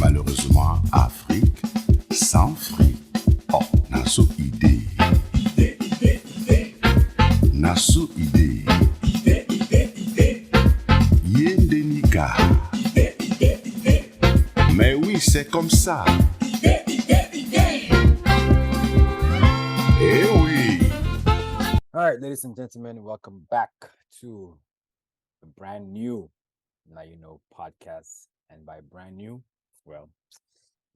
malheureusement Afrique sans fric. Oh, naso idée. Naso idée. Yendenika. Mais oui, c'est comme ça. Eh oui. All right, ladies and gentlemen, welcome back to a brand new Now You Know podcast. And by brand new, well,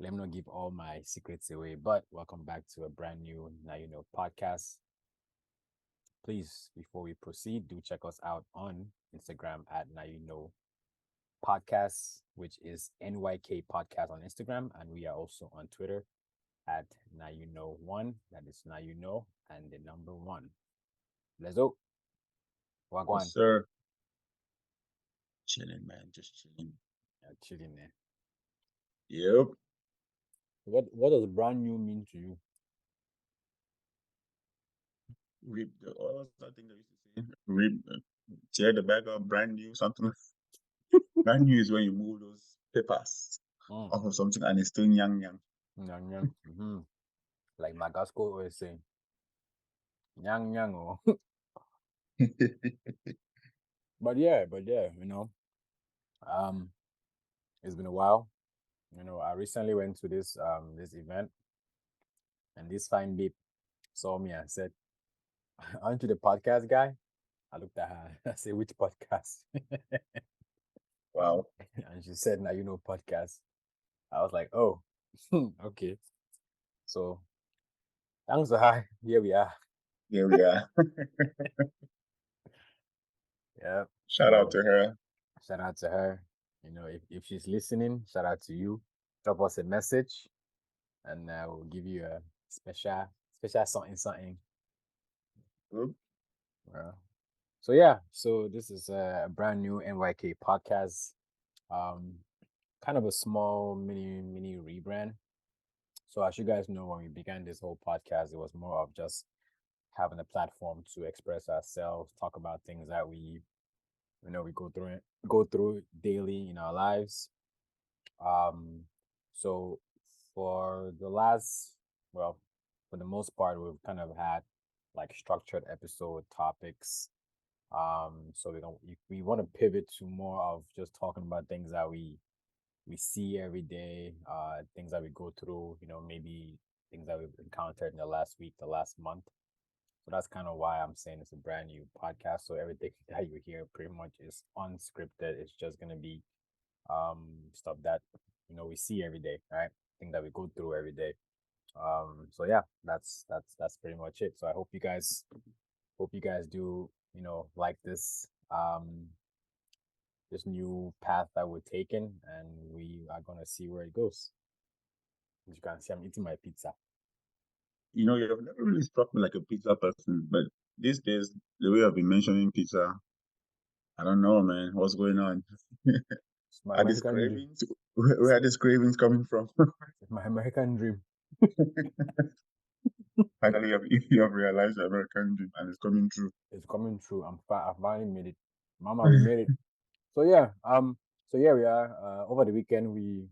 let me not give all my secrets away, but welcome back to a brand new Now You Know podcast. Please, before we proceed, do check us out on Instagram at Now You Know Podcast, which is NYK Podcast on Instagram. And we are also on Twitter at Now You Know One. That is Now You Know and the number one. Let's go. Wagwan. Yes, sir. Chilling, man. Just chilling. Chilling there. Yep. What does brand new mean to you? Rip the what was that thing that used to say? Rip tear the bag up, brand new, something. Brand new is when you move those papers off of something and it's still young. Mm-hmm. Like Magasco always saying, yang oh. But yeah, you know, it's been a while. You know, I recently went to this event, and this fine babe saw me and said, "Aren't you the podcast guy?" I looked at her. I said, "Which podcast?" Wow. And she said, "Now you know podcast." I was like, "Oh, okay." So thanks to her, here we are. Here we are. Yeah. Shout out to her. Shout out to her. You know, if she's listening, shout out to you. Drop us a message, and we'll give you a special something. Good. So yeah, so this is a brand new NYK podcast. Kind of a small mini rebrand. So as you guys know, when we began this whole podcast, it was more of just having a platform to express ourselves, talk about things that we go through daily in our lives. So for the last, well, for the most part, we've kind of had like structured episode topics. So we want to pivot to more of just talking about things that we see every day, things that we go through, you know, maybe things that we've encountered in the last week, the last month. So that's kind of why I'm saying it's a brand new podcast. So everything that you hear pretty much is unscripted. It's just gonna be stuff that we see every day, right? Things that we go through every day. So yeah, that's pretty much it. So I hope you guys do like this this new path that we're taking, and we are gonna see where it goes. As you can see, I'm eating my pizza. You know, you've never really struck me like a pizza person, but these days, the way I've been mentioning pizza, I don't know, man. What's going on? My Are these American dream. cravings? Where are these cravings coming from? It's my American dream. Finally, you have realized the American dream and it's coming true. It's coming true. I finally made it. Mama, we made it. So yeah, we are. Over the weekend, we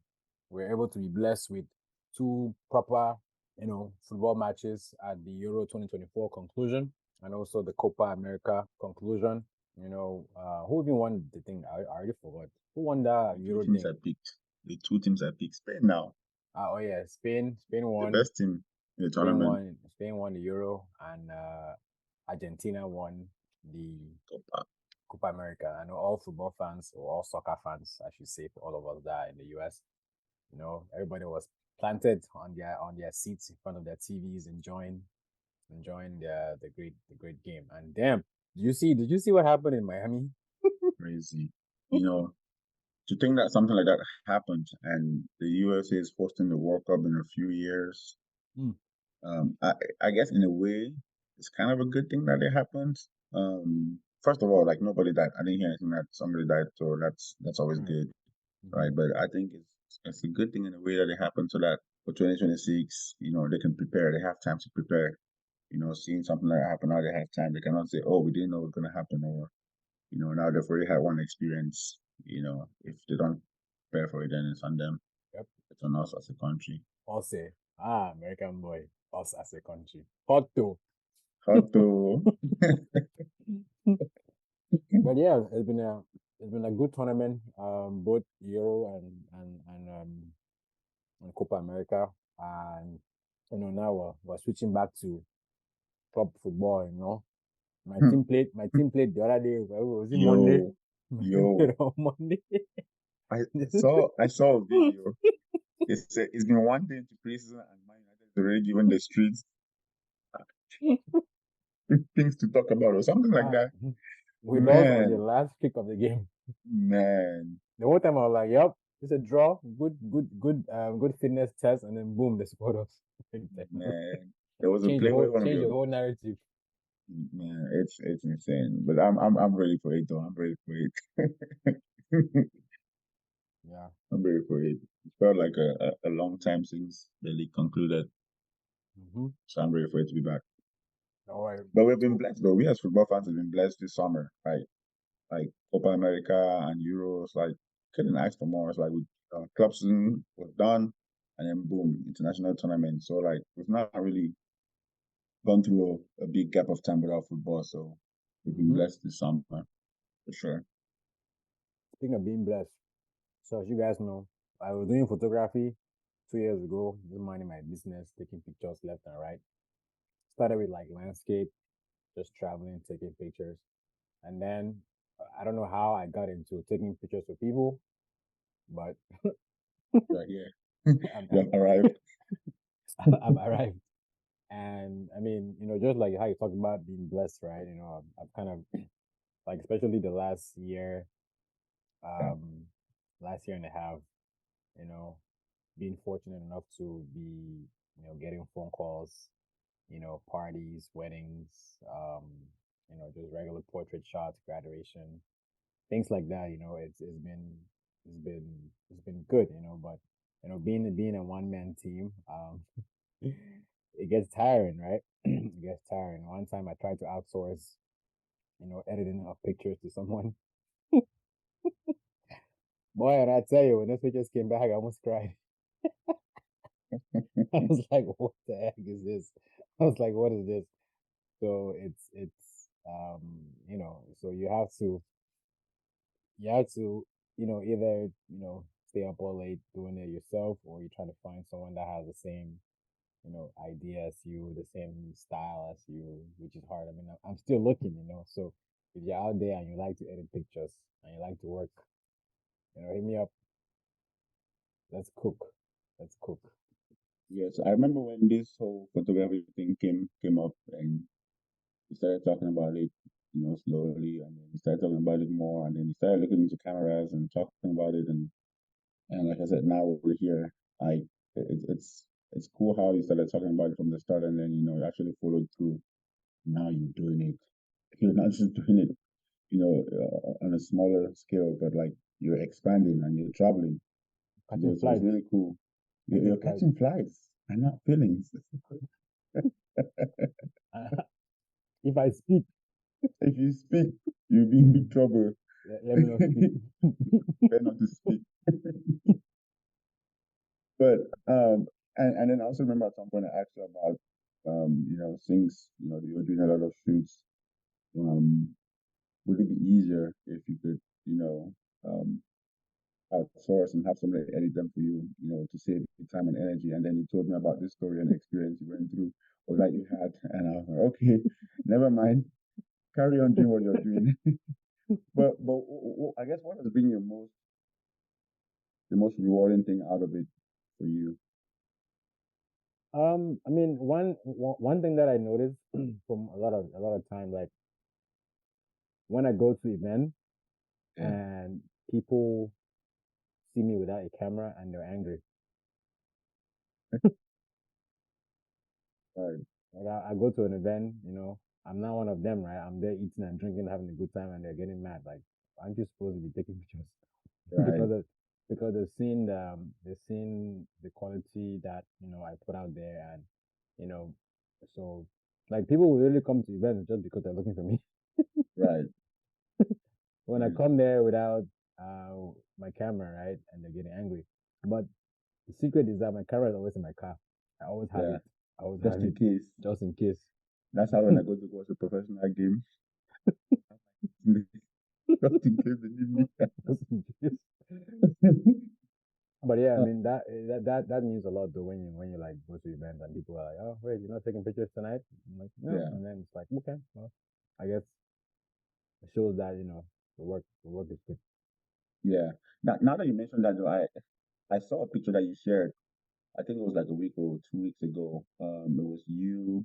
were able to be blessed with two proper, football matches at the Euro 2024 conclusion, and also the Copa America conclusion. Who even won the thing? I already forgot. Who won that Euro thing? The two teams I picked. Spain now. Oh yeah, Spain won. The best team in the tournament. Spain won the Euro, and Argentina won the Copa America. I know all football fans, or all soccer fans, I should say, for all of us that are in the US, everybody was planted on their seats in front of their TVs, enjoying the great game. And damn, did you see what happened in Miami? Crazy. To think that something like that happened and the USA is hosting the World Cup in a few years. I guess in a way it's kind of a good thing that it happened. First of all, like nobody died. I didn't hear anything that somebody died, so that's always good, right? But I think it's a good thing in a way that it happened so that for 2026, they can prepare. They have time to prepare. Seeing something like that happen now, they have time. They cannot say, "Oh, we didn't know it was going to happen," or now they've already had one experience. If they don't prepare for it, then it's on them. Yep. on us as a country. I'll say, American boy, us as a country. Hot though. Hot though. But yeah, it's been a good tournament. Both Euro and Copa America, and now we're switching back to club football. My team played the other day. Was it Monday? Yo. On Monday. I saw a video. It's been one day into preseason and Man United is already given the streets things to talk about or something like that. We lost on the last kick of the game. Man. The whole time I was like, "Yep, it's a draw. Good fitness test," and then boom, they scored us. Man, there was a change play the whole narrative. Man, it's insane. But I'm ready for it though. I'm ready for it. Yeah, I'm ready for it. It felt like a long time since the league concluded. So I'm ready for it to be back. All right. But we've been blessed though. We as football fans have been blessed this summer, right? Like Copa America and Euros, like couldn't ask for more. It's like club season was done, and then boom, international tournament. So like we've not really gone through a big gap of time without football. So we've been blessed this summer for sure. Speaking of being blessed, so as you guys know, I was doing photography 2 years ago, just minding my business, taking pictures left and right. Started with like landscape, just traveling, taking pictures. And then I don't know how I got into taking pictures of people, but right, yeah. I've arrived. I've arrived. And I mean, just like how you talked about being blessed, right? I've kind of like, especially the last year and a half, being fortunate enough to be, getting phone calls, parties, weddings, just regular portrait shots, graduation, things like that. It's been good, but being a one man team, it gets tiring, right? It gets tiring. One time I tried to outsource, editing of pictures to someone. Boy, and I tell you, when those pictures came back, I almost cried. I was like, what the heck is this? I was like, what is this? So it's so you have to either stay up all late doing it yourself, or you're trying to find someone that has the same idea as you, the same style as you, which is hard. I mean, I'm still looking, so if you're out there and you like to edit pictures and you like to work, hit me up. Let's cook. Yes, I remember when this whole photography thing came up, and we started talking about it, slowly, and then we started talking about it more, and then we started looking into cameras and talking about it, and like I said, now we're here. It's cool how you started talking about it from the start, and then you actually followed through. Now you're doing it. You're not just doing it, on a smaller scale, but like you're expanding and you're traveling. Catching So it's really cool. You're catching flies and not feelings. If I speak, if you speak, you'll be in big trouble. Let me not speak. Better not to speak. But and then I also remember at some point I asked you about since you were doing a lot of shoots, would it be easier if you could outsource and have somebody edit them for you, to save you time and energy? And then you told me about this story and experience you went through or that you had, and I was like, okay, never mind, carry on doing what you're doing. but I guess what has been the most rewarding thing out of it for you? I mean, one thing that I noticed from a lot of time, like when I go to events and people see me without a camera and they're angry. Right. Like I go to an event, I'm not one of them, right? I'm there eating and drinking, having a good time, and they're getting mad. Like, aren't you supposed to be taking pictures? Right. because they've seen the quality that I put out there, and so like people will really come to events just because they're looking for me. Right. When I come there without my camera, right, and they're getting angry. But The secret is that my camera is always in my car. I always have Yeah. it. I always Just have in it, case. just in case. That's how when I go to watch a professional game, just in case they need me. Just in case. But yeah, I mean that means a lot though when you like go to events and people are like, oh wait, you're not taking pictures tonight? I'm like, no, Yeah. and then it's like, okay, well, I guess it shows that the work is good. Yeah. Now that you mentioned that, though, I saw a picture that you shared. I think it was like a week or 2 weeks ago. It was you,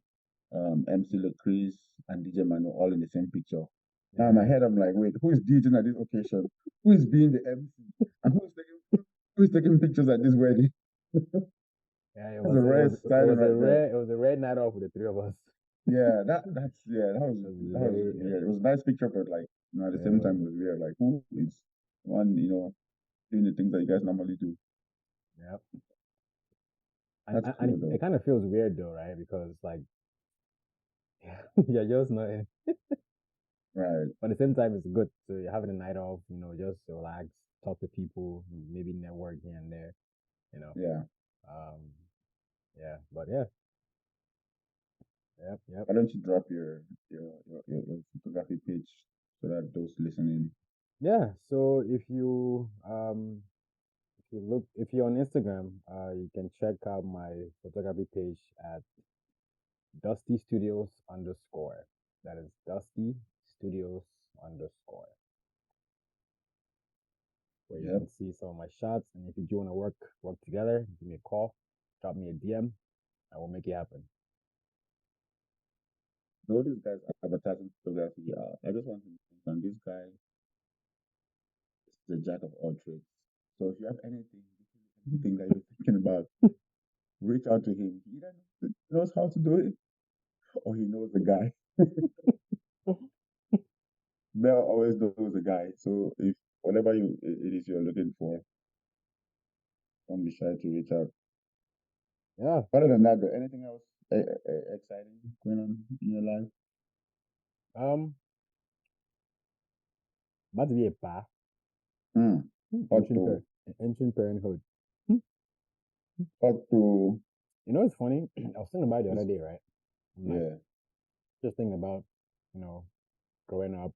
MC Lacris, and DJ Manu all in the same picture. Now in my Yeah, head, I'm like, wait, who is DJing at this occasion? Who is being the MC? And who is taking pictures at this wedding? yeah, That's a rare styling right there. it was a rare night off with the three of us. Yeah, that was It was that was very weird. It was a nice picture, but like, at the yeah, same time, it was weird. Like, who is one, doing the things that you guys normally do? yeah. And That's and cool it though. kind of feels weird though, right? Because like you're just not Right. but at the same time it's good. So you're having a night off, just relax, talk to people, maybe network here and there, you know. Yeah. Um yeah, but yeah, yep. Why don't you drop your photography page so that those listening. Yeah, so if you're on Instagram, you can check out my photography page at Dusty Studios underscore. That is Dusty Studios underscore, where you Yep. can see some of my shots. And if you do want to work together, give me a call, drop me a DM, and we'll make it happen. All these guys advertising photography. I just want to mention this guy is the jack of all trades. So if you have anything that you're thinking about, reach out to him. He either knows how to do it or he knows the guy. Mel always knows the guy. So if whatever it is you're looking for, don't be shy to reach out. Yeah. Other than that, though, anything else exciting going on in your life? About to be a pa. Hmm. Ancient parenthood. What to? It's funny. I was thinking about it the other day, right? I'm like, Yeah. just thinking about, growing up,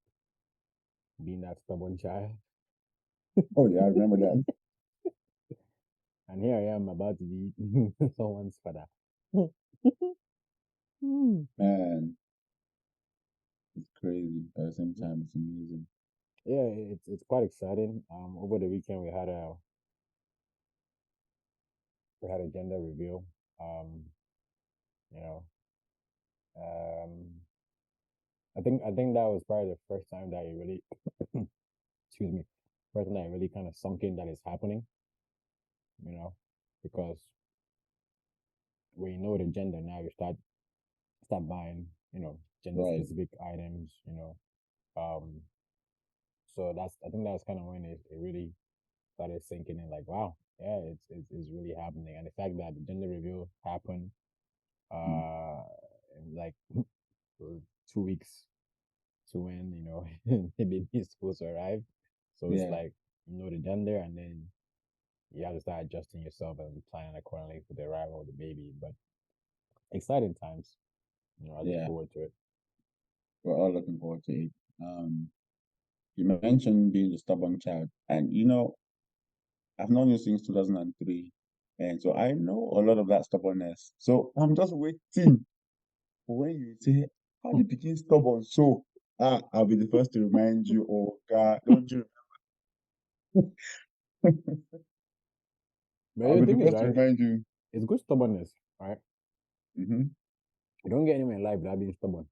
being that stubborn child. Oh yeah, I remember that. And here I am about to be someone's father. Man, it's crazy. At the same time, it's amazing. Yeah, it's quite exciting. Over the weekend we had a gender reveal. You know, um, I think that was probably the first time that it really, excuse me, first time that it really kind of sunk in that it's happening. Because when you know the gender now, you start buying, gender Right. specific items. Um, so I think that's kind of when it really started sinking in. Like, wow, yeah, it's really happening, and the fact that the gender reveal happened, Mm. in like 2 weeks to when the baby is supposed to arrive. So it's Yeah. like the gender, and then you have to start adjusting yourself and planning accordingly for the arrival of the baby. But exciting times. I look Yeah. forward to it. We're all looking forward to it. You mentioned being the stubborn child, and I've known you since 2003, and so I know a lot of that stubbornness. So I'm just waiting for when you say, "How did begin stubborn?" So I'll be the first to remind you. Oh God, don't you? But I'll the be the thing is, first to right, remind you. it's good stubbornness, right? Mm-hmm. You don't get anywhere in life without being stubborn.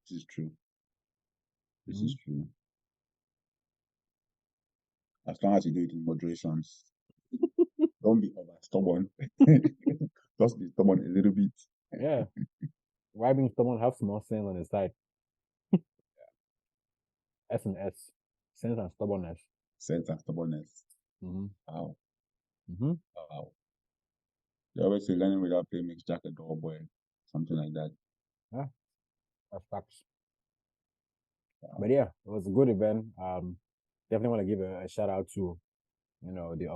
This is true. This Mm-hmm. is true. As long as you do it in moderation, don't be over stubborn. Just be stubborn a little bit. Yeah. Why being stubborn? Have small sense on the side. S and S. Sense and stubbornness. Sense and stubbornness. Mm-hmm. Wow. Mm-hmm. Wow. They always say learning without play makes Jack a dull boy. Something like that. Yeah, that's facts. Wow. But yeah, it was a good event. Definitely want to give a shout out to, the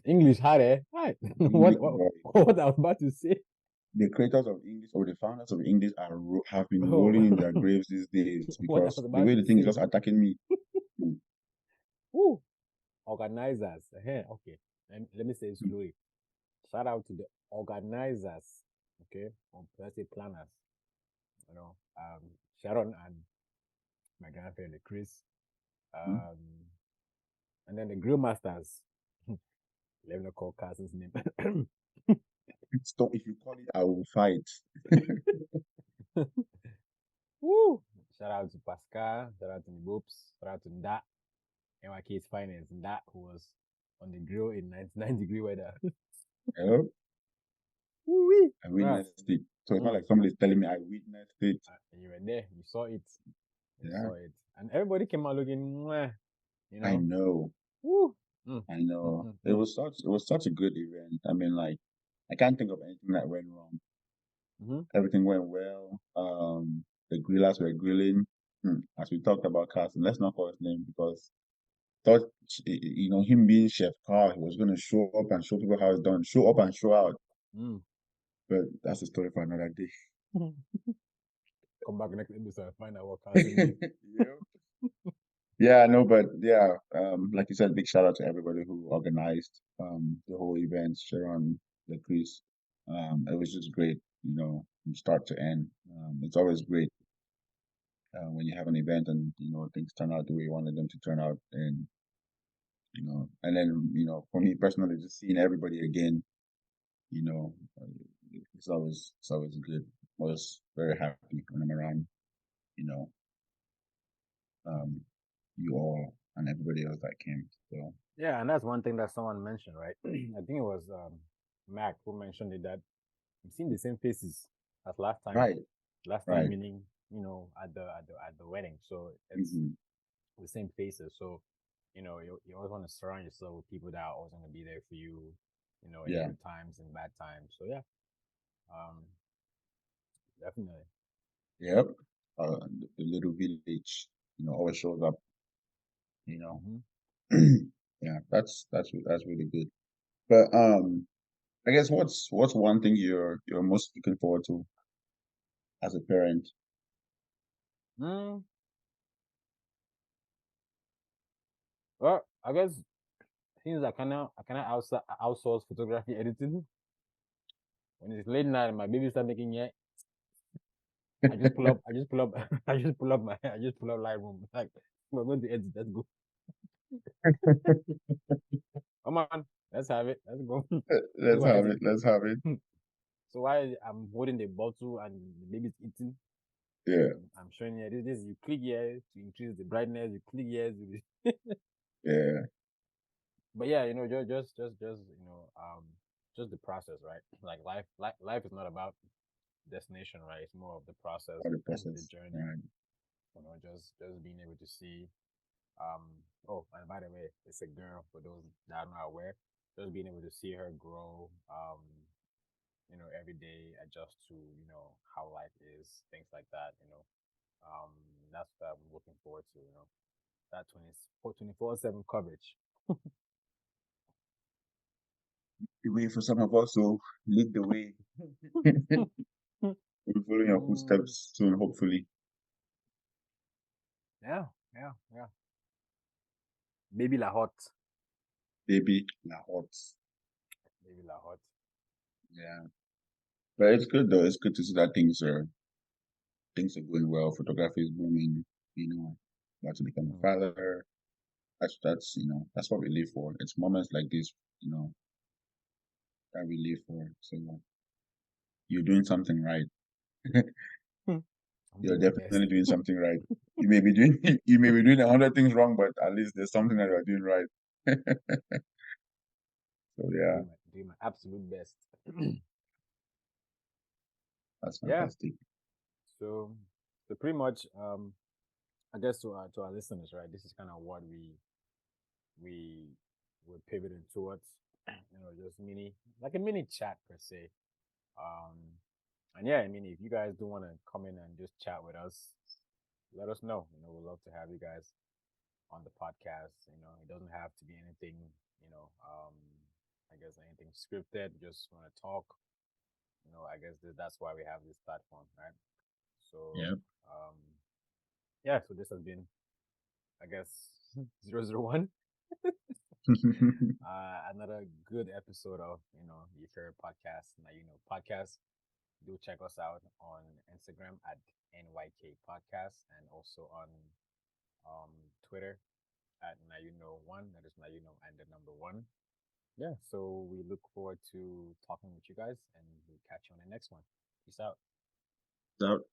English hard, eh? Right. English, What boy. what I was about to say. The creators of English or the founders of English have been Oh, rolling in their graves these days what I because was the about way to the thing is say. just attacking me. Mm, Woo. Organizers. Okay. Let me say it mm, slowly. Shout out to the organizers. Okay. Or let's say planners. You know, Sharon and my grandfather Chris. mm. Um, and then the grill masters. Let me not call Carson's name. Stop! If you call it, I will fight. Woo! Shout out to Pascal. Shout out to Niboops. Shout out to Nda. NYK's finance. Nda, who was on the grill in 99-degree weather. Hello? Woo-wee. I Right. witnessed it. So it's not like somebody's telling me I witnessed it. And you were there. You saw it. You Yeah, saw it. And everybody came out looking, mwah, you I know. know. Woo. Mm, I mm, know. mm, It mm. was such a good event. I mean, like, I can't think of anything that went wrong. Mhm. Everything went well. The grillers were grilling. As we talked about Carson, let's not call his name because thought him being Chef Carl, he was going to show up and show people how it's done, show up and show out. Mm. But that's a story for another day. Come back next episode and find out what Carson did. Yeah. Yeah, no, but yeah, like you said, big shout out to everybody who organized the whole event, Sharon, the Chris. It was just great, from start to end. It's always great when you have an event and things turn out the way you wanted them to turn out, and then for me personally, just seeing everybody again, you know, uh, it's always good. I was very happy when I'm around, you know, um, you all and everybody else that came. So Yeah, and that's one thing that someone mentioned, right? I think it was Mac who mentioned it that you've seen the same faces as last time. right, Last time right. meaning, at the wedding. So it's Hmm. the same faces. So, you always want to surround yourself with people that are always going to be there for you, in Yeah. good times and bad times. So yeah, um, definitely. Yep. The little village, always shows up, you know. Hmm. Yeah, that's really good. But I guess what's one thing you're most looking forward to as a parent? Mm, well, I guess since I kind of outsource photography editing. When it's late night and my baby start making yeah, I just pull up, I just pull up Lightroom. Like we're going to edit. Let's go. Come on, let's have it. Let's go. Let's Let's go have edit. it. Let's have it. So while I'm holding the bottle and the baby's eating, Yeah, I'm showing you this. You click here to increase the brightness. You click here to. yeah, But yeah, just the process, right? Like life is not about destination, right? It's more of the process, all the the process. journey. Right. Just being able to see. Oh, and by the way, it's a girl for those that are not aware. Just being able to see her grow. Every day adjust to how life is, things like that. Um, that's what I'm looking forward to. That 24/7 coverage. The way for some of us to lead the way. We'll follow your Mm, footsteps soon, hopefully. yeah, yeah, yeah. Baby la hot. Baby, la hot. Baby la hot. Yeah. But it's good though. It's good to see that things are going well. Photography is booming. About to become a Mm. father. That's what we live for. It's moments like this, you know, that we live for. So you're doing something right. I'm You're doing my best. definitely doing something right. You may be doing you may be doing 100 things wrong, but at least there's something that you're doing right. So yeah, Doing my absolute best. that's Yeah. fantastic. So pretty much, I guess to our listeners, right? This is kind of what we were pivoting towards. Just like a mini chat per se. Um, and yeah, I mean, if you guys do want to come in and just chat with us, let us know. We'd love to have you guys on the podcast. It doesn't have to be anything, I guess anything scripted. Just want to talk. I guess that's why we have this platform, right? So, Yeah. um, yeah. So this has been, I guess, 001. Another good episode of your favorite podcast. Now podcast. Do check us out on Instagram at NYK Podcast and also on Twitter at One. That is and the number one. Yeah, so we look forward to talking with you guys and we'll catch you on the next one. Peace out. So